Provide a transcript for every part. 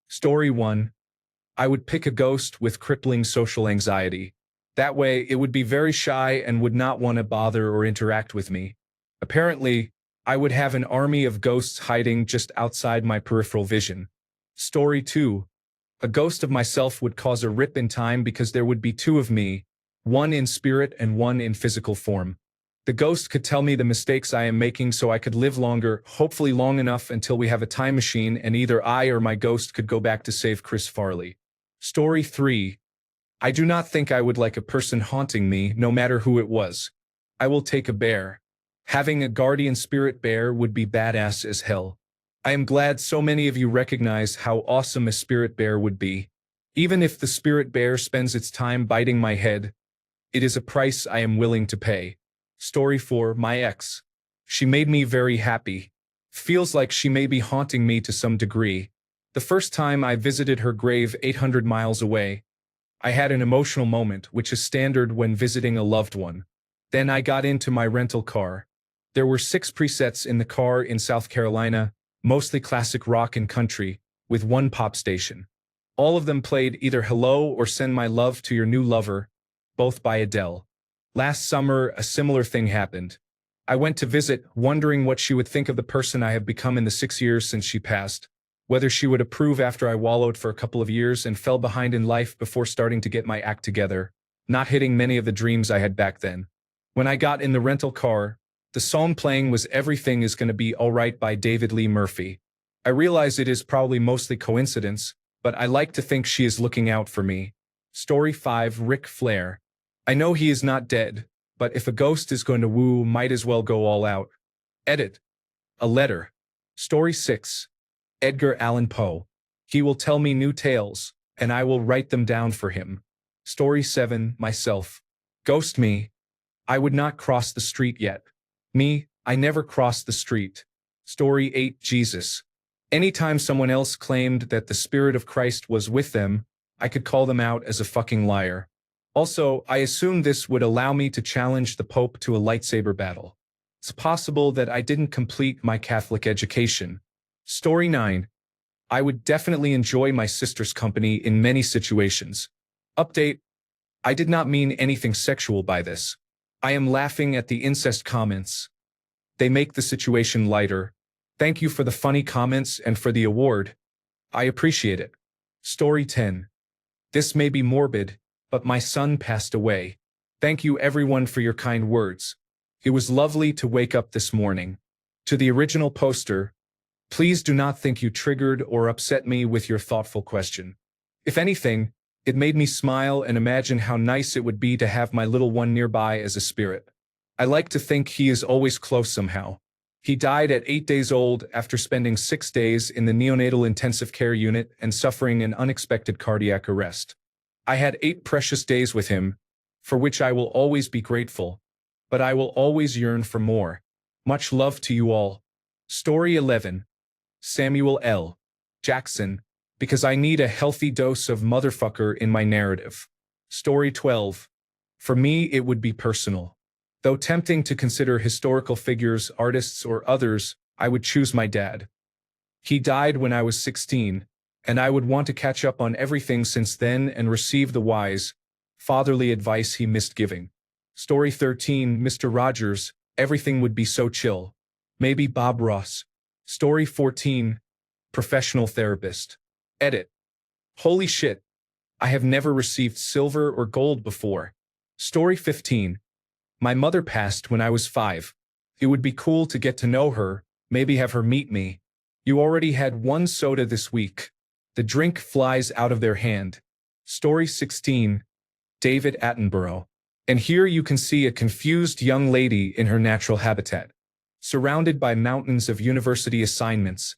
Story 1. I would pick a ghost with crippling social anxiety. That way, it would be very shy and would not want to bother or interact with me. Apparently, I would have an army of ghosts hiding just outside my peripheral vision. Story 2. A ghost of myself would cause a rip in time because there would be two of me, one in spirit and one in physical form. The ghost could tell me the mistakes I am making so I could live longer, hopefully long enough until we have a time machine and either I or my ghost could go back to save Chris Farley. Story 3. I do not think I would like a person haunting me, no matter who it was. I will take a bear. Having a guardian spirit bear would be badass as hell. I am glad so many of you recognize how awesome a spirit bear would be. Even if the spirit bear spends its time biting my head, it is a price I am willing to pay. Story 4. My ex. She made me very happy. Feels like she may be haunting me to some degree. The first time I visited her grave 800 miles away, I had an emotional moment, which is standard when visiting a loved one. Then I got into my rental car. There were 6 presets in the car in South Carolina, mostly classic rock and country, with one pop station. All of them played either Hello or Send My Love to Your New Lover, both by Adele. Last summer, a similar thing happened. I went to visit, wondering what she would think of the person I have become in the 6 years since she passed, whether she would approve after I wallowed for a couple of years and fell behind in life before starting to get my act together, not hitting many of the dreams I had back then. When I got in the rental car, the song playing was Everything Is Gonna Be Alright by David Lee Murphy. I realize it is probably mostly coincidence, but I like to think she is looking out for me. Story 5. Ric Flair. I know he is not dead, but if a ghost is going to woo, might as well go all out. Edit. A letter. Story 6. Edgar Allan Poe. He will tell me new tales, and I will write them down for him. Story 7. Myself. Ghost me. I would not cross the street yet. Me, I never crossed the street. Story 8. Jesus. Anytime someone else claimed that the Spirit of Christ was with them, I could call them out as a fucking liar. Also, I assume this would allow me to challenge the Pope to a lightsaber battle. It's possible that I didn't complete my Catholic education. Story 9. I would definitely enjoy my sister's company in many situations. Update. I did not mean anything sexual by this. I am laughing at the incest comments. They make the situation lighter. Thank you for the funny comments and for the award. I appreciate it. Story 10. This may be morbid, but my son passed away. Thank you everyone for your kind words. It was lovely to wake up this morning. To the original poster, please do not think you triggered or upset me with your thoughtful question. If anything, it made me smile and imagine how nice it would be to have my little one nearby as a spirit. I like to think he is always close somehow. He died at 8 days old after spending 6 days in the neonatal intensive care unit and suffering an unexpected cardiac arrest. I had 8 precious days with him, for which I will always be grateful, but I will always yearn for more. Much love to you all. Story 11. Samuel L. Jackson, because I need a healthy dose of motherfucker in my narrative. Story 12. For me, it would be personal. Though tempting to consider historical figures, artists, or others, I would choose my dad. He died when I was 16, and I would want to catch up on everything since then and receive the wise, fatherly advice he missed giving. Story 13. Mr. Rogers, everything would be so chill. Maybe Bob Ross. Story 14. Professional therapist. Edit. Holy shit. I have never received silver or gold before. Story 15. My mother passed when I was 5. It would be cool to get to know her, maybe have her meet me. You already had 1 soda this week. The drink flies out of their hand. Story 16. David Attenborough. And here you can see a confused young lady in her natural habitat. Surrounded by mountains of university assignments.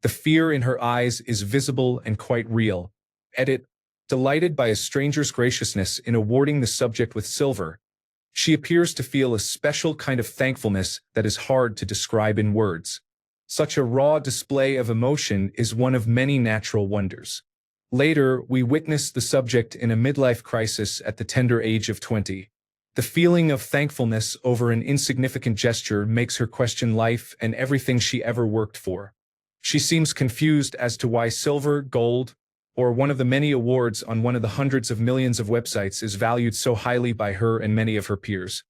The fear in her eyes is visible and quite real. Edit. Delighted by a stranger's graciousness in awarding the subject with silver. She appears to feel a special kind of thankfulness that is hard to describe in words. Such a raw display of emotion is one of many natural wonders. Later, we witness the subject in a midlife crisis at the tender age of 20. The feeling of thankfulness over an insignificant gesture makes her question life and everything she ever worked for. She seems confused as to why silver, gold, or one of the many awards on one of the hundreds of millions of websites is valued so highly by her and many of her peers.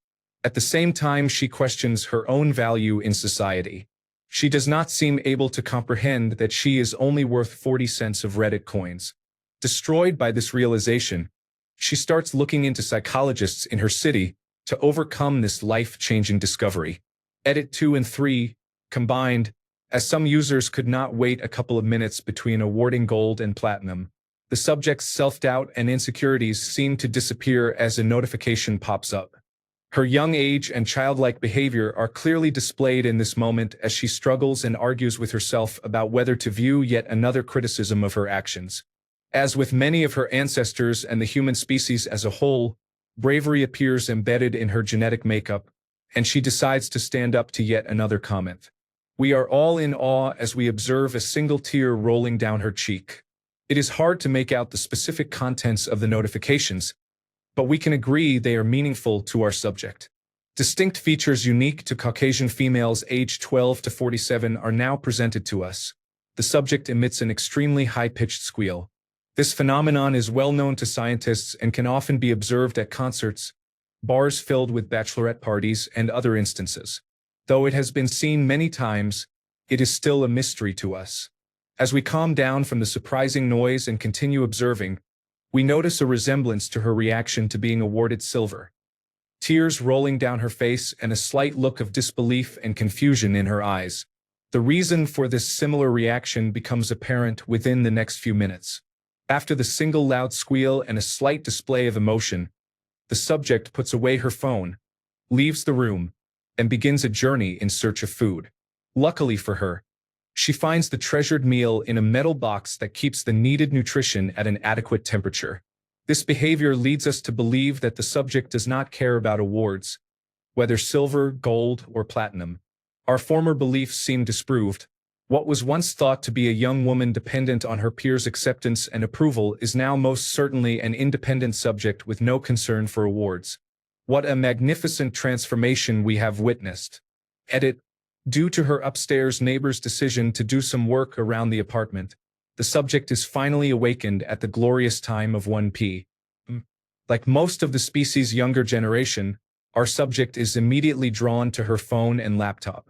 At the same time, she questions her own value in society. She does not seem able to comprehend that she is only worth 40 cents of Reddit coins. Destroyed by this realization, she starts looking into psychologists in her city to overcome this life-changing discovery. Edit 2 and 3, combined, as some users could not wait a couple of minutes between awarding gold and platinum. The subject's self-doubt and insecurities seem to disappear as a notification pops up. Her young age and childlike behavior are clearly displayed in this moment as she struggles and argues with herself about whether to view yet another criticism of her actions. As with many of her ancestors and the human species as a whole, bravery appears embedded in her genetic makeup, and she decides to stand up to yet another comment. We are all in awe as we observe a single tear rolling down her cheek. It is hard to make out the specific contents of the notifications, but we can agree they are meaningful to our subject. Distinct features unique to Caucasian females aged 12 to 47 are now presented to us. The subject emits an extremely high-pitched squeal. This phenomenon is well known to scientists and can often be observed at concerts, bars filled with bachelorette parties, and other instances. Though it has been seen many times, it is still a mystery to us. As we calm down from the surprising noise and continue observing, we notice a resemblance to her reaction to being awarded silver. Tears rolling down her face and a slight look of disbelief and confusion in her eyes. The reason for this similar reaction becomes apparent within the next few minutes. After the single loud squeal and a slight display of emotion, the subject puts away her phone, leaves the room, and begins a journey in search of food. Luckily for her, she finds the treasured meal in a metal box that keeps the needed nutrition at an adequate temperature. This behavior leads us to believe that the subject does not care about awards, whether silver, gold, or platinum. Our former beliefs seem disproved. What was once thought to be a young woman dependent on her peers' acceptance and approval is now most certainly an independent subject with no concern for awards. What a magnificent transformation we have witnessed. Edit. Due to her upstairs neighbor's decision to do some work around the apartment, the subject is finally awakened at the glorious time of 1 p.m. Like most of the species' younger generation, our subject is immediately drawn to her phone and laptop.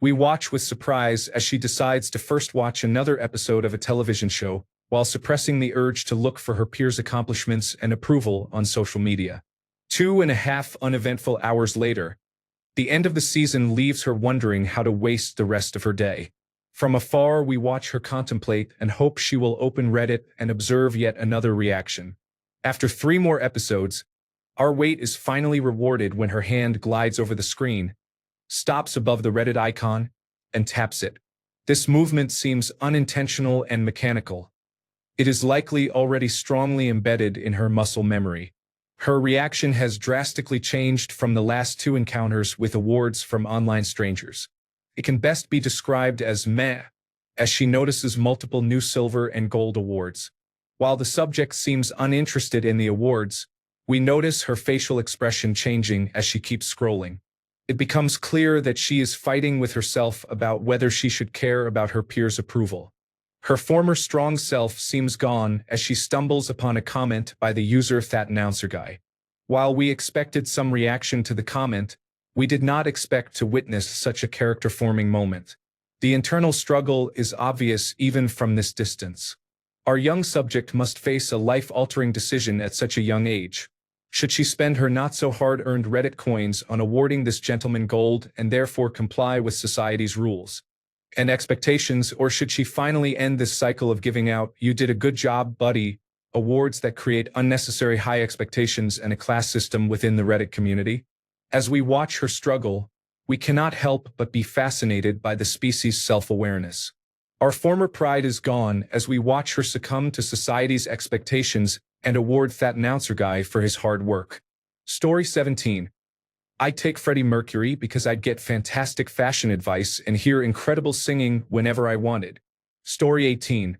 We watch with surprise as she decides to first watch another episode of a television show, while suppressing the urge to look for her peers' accomplishments and approval on social media. 2.5 uneventful hours later, the end of the season leaves her wondering how to waste the rest of her day. From afar, we watch her contemplate and hope she will open Reddit and observe yet another reaction. After 3 more episodes, our wait is finally rewarded when her hand glides over the screen, stops above the Reddit icon, and taps it. This movement seems unintentional and mechanical. It is likely already strongly embedded in her muscle memory. Her reaction has drastically changed from the last 2 encounters with awards from online strangers. It can best be described as meh, as she notices multiple new silver and gold awards. While the subject seems uninterested in the awards, we notice her facial expression changing as she keeps scrolling. It becomes clear that she is fighting with herself about whether she should care about her peers' approval. Her former strong self seems gone as she stumbles upon a comment by the user That Announcer Guy. While we expected some reaction to the comment, we did not expect to witness such a character-forming moment. The internal struggle is obvious even from this distance. Our young subject must face a life-altering decision at such a young age. Should she spend her not-so-hard-earned Reddit coins on awarding this gentleman gold and therefore comply with society's rules and expectations, or should she finally end this cycle of giving out "you did a good job, buddy" awards that create unnecessary high expectations and a class system within the Reddit community? As we watch her struggle, we cannot help but be fascinated by the species' self-awareness. Our former pride is gone as we watch her succumb to society's expectations and award That Announcer Guy for his hard work. Story 17. I'd take Freddie Mercury because I'd get fantastic fashion advice and hear incredible singing whenever I wanted. Story 18.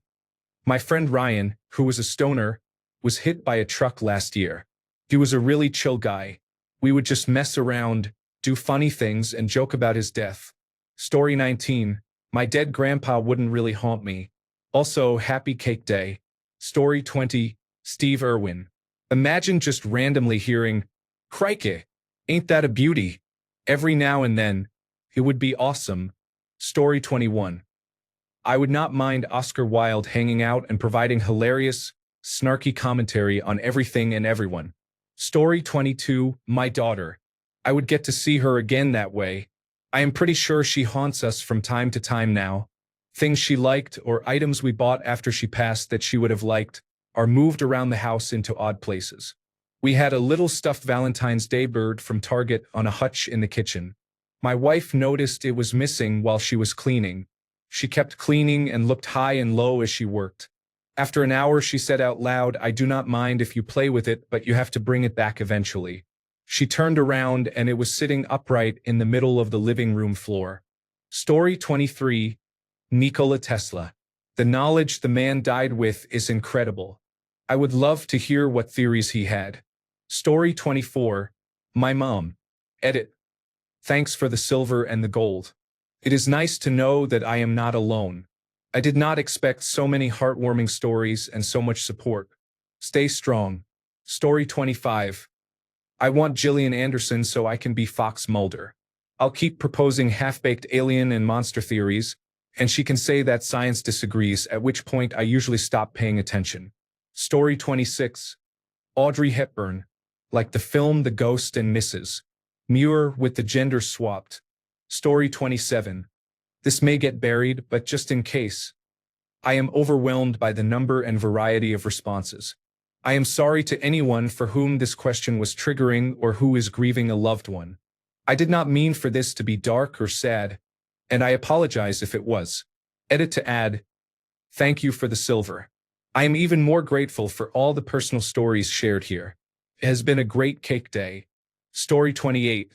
My friend Ryan, who was a stoner, was hit by a truck last year. He was a really chill guy. We would just mess around, do funny things, and joke about his death. Story 19. My dead grandpa wouldn't really haunt me. Also, happy cake day. Story 20, Steve Irwin. Imagine just randomly hearing, "Crikey, ain't that a beauty?" every now and then. It would be awesome. Story 21. I would not mind Oscar Wilde hanging out and providing hilarious, snarky commentary on everything and everyone. Story 22, my daughter. I would get to see her again that way. I am pretty sure she haunts us from time to time now. Things she liked or items we bought after she passed that she would have liked are moved around the house into odd places. We had a little stuffed Valentine's Day bird from Target on a hutch in the kitchen. My wife noticed it was missing while she was cleaning. She kept cleaning and looked high and low as she worked. After an hour, she said out loud, "I do not mind if you play with it, but you have to bring it back eventually." She turned around and it was sitting upright in the middle of the living room floor. Story 23, Nikola Tesla. The knowledge the man died with is incredible. I would love to hear what theories he had. Story 24, my mom. Edit. Thanks for the silver and the gold. It is nice to know that I am not alone. I did not expect so many heartwarming stories and so much support. Stay strong. Story 25. I want Gillian Anderson so I can be Fox Mulder. I'll keep proposing half-baked alien and monster theories, and she can say that science disagrees, at which point I usually stop paying attention. Story 26. Audrey Hepburn. Like the film The Ghost and Mrs. Muir with the gender swapped. Story 27. This may get buried, but just in case. I am overwhelmed by the number and variety of responses. I am sorry to anyone for whom this question was triggering or who is grieving a loved one. I did not mean for this to be dark or sad, and I apologize if it was. Edit to add, thank you for the silver. I am even more grateful for all the personal stories shared here. It has been a great cake day. Story 28.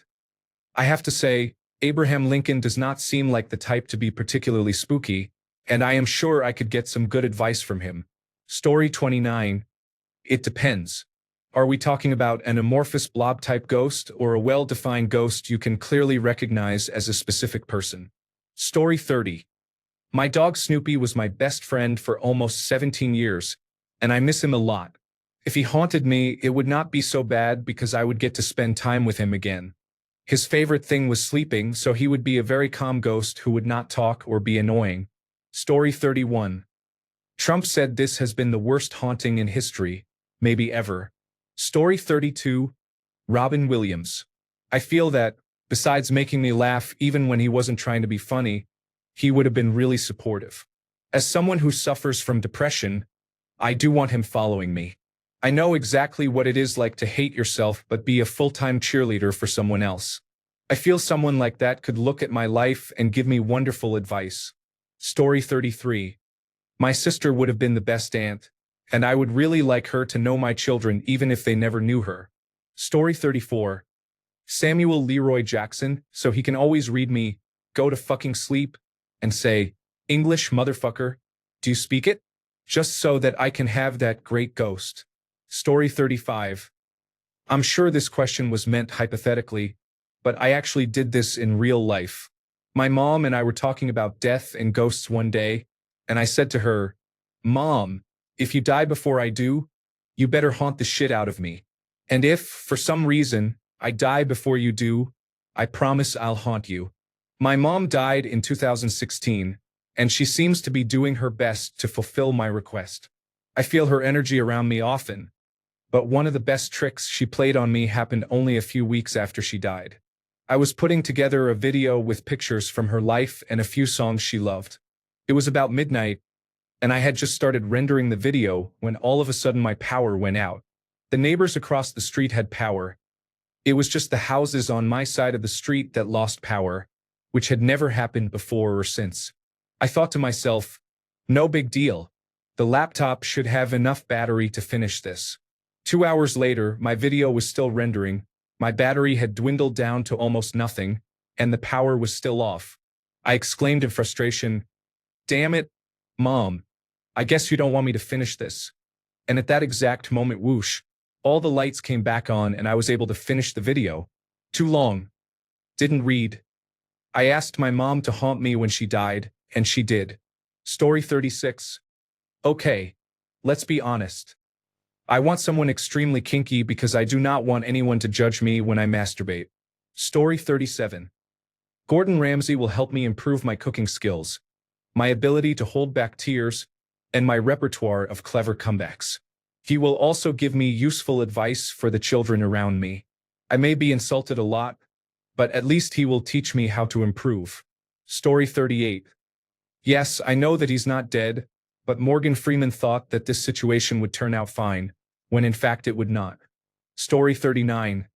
I have to say, Abraham Lincoln does not seem like the type to be particularly spooky, and I am sure I could get some good advice from him. Story 29. It depends. Are we talking about an amorphous blob-type ghost or a well-defined ghost you can clearly recognize as a specific person? Story 30. My dog Snoopy was my best friend for almost 17 years, and I miss him a lot. If he haunted me, it would not be so bad because I would get to spend time with him again. His favorite thing was sleeping, so he would be a very calm ghost who would not talk or be annoying. Story 31. Trump said this has been the worst haunting in history, maybe ever. Story 32. Robin Williams. I feel that, besides making me laugh even when he wasn't trying to be funny, he would have been really supportive. As someone who suffers from depression, I do want him following me. I know exactly what it is like to hate yourself but be a full-time cheerleader for someone else. I feel someone like that could look at my life and give me wonderful advice. Story 33. My sister would have been the best aunt, and I would really like her to know my children even if they never knew her. Story 34. Samuel Leroy Jackson, so he can always read me, go to fucking sleep, and say, English motherfucker, do you speak it? Just so that I can have that great ghost. Story 35. I'm sure this question was meant hypothetically, but I actually did this in real life. My mom and I were talking about death and ghosts one day, and I said to her, Mom, if you die before I do, you better haunt the shit out of me. And if, for some reason, I die before you do, I promise I'll haunt you. My mom died in 2016, and she seems to be doing her best to fulfill my request. I feel her energy around me often, but one of the best tricks she played on me happened only a few weeks after she died. I was putting together a video with pictures from her life and a few songs she loved. It was about midnight, and I had just started rendering the video when all of a sudden my power went out. The neighbors across the street had power. It was just the houses on my side of the street that lost power, which had never happened before or since. I thought to myself, no big deal. The laptop should have enough battery to finish this. 2 hours later, my video was still rendering, my battery had dwindled down to almost nothing, and the power was still off. I exclaimed in frustration, damn it, Mom, I guess you don't want me to finish this. And at that exact moment, whoosh, all the lights came back on and I was able to finish the video. Too long. Didn't read. I asked my mom to haunt me when she died, and she did. Story 36. Okay, let's be honest. I want someone extremely kinky because I do not want anyone to judge me when I masturbate. Story 37. Gordon Ramsay will help me improve my cooking skills, my ability to hold back tears, and my repertoire of clever comebacks. He will also give me useful advice for the children around me. I may be insulted a lot, but at least he will teach me how to improve. Story 38. Yes, I know that he's not dead, but Morgan Freeman thought that this situation would turn out fine, when in fact it would not. Story 39.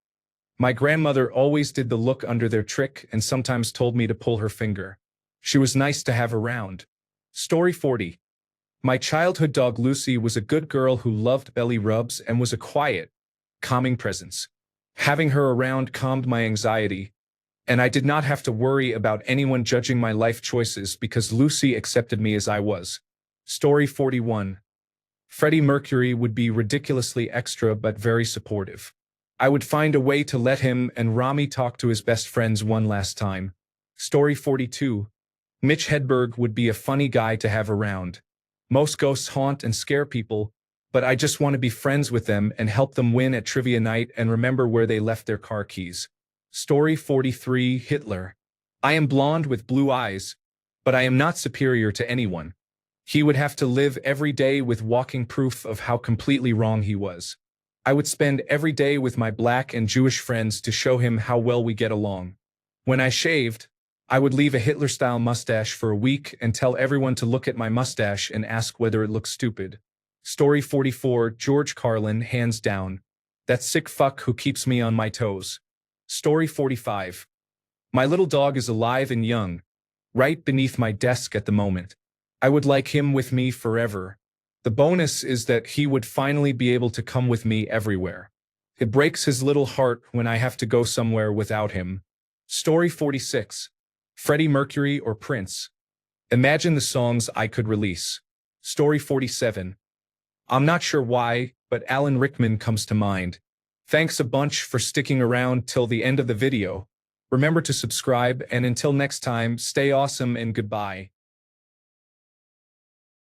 My grandmother always did the look under their trick and sometimes told me to pull her finger. She was nice to have around. Story 40. My childhood dog Lucy was a good girl who loved belly rubs and was a quiet, calming presence. Having her around calmed my anxiety, and I did not have to worry about anyone judging my life choices because Lucy accepted me as I was. Story 41. Freddie Mercury would be ridiculously extra but very supportive. I would find a way to let him and Rami talk to his best friends one last time. Story 42. Mitch Hedberg would be a funny guy to have around. Most ghosts haunt and scare people, but I just want to be friends with them and help them win at trivia night and remember where they left their car keys. Story 43. Hitler. I am blonde with blue eyes, but I am not superior to anyone. He would have to live every day with walking proof of how completely wrong he was. I would spend every day with my black and Jewish friends to show him how well we get along. When I shaved, I would leave a Hitler-style mustache for a week and tell everyone to look at my mustache and ask whether it looks stupid. Story 44. George Carlin, hands down. That sick fuck who keeps me on my toes. Story 45. My little dog is alive and young, right beneath my desk at the moment. I would like him with me forever. The bonus is that he would finally be able to come with me everywhere. It breaks his little heart when I have to go somewhere without him. Story 46. Freddie Mercury or Prince. Imagine the songs I could release. Story 47. I'm not sure why, but Alan Rickman comes to mind. Thanks a bunch for sticking around till the end of the video. Remember to subscribe, and until next time, stay awesome and goodbye.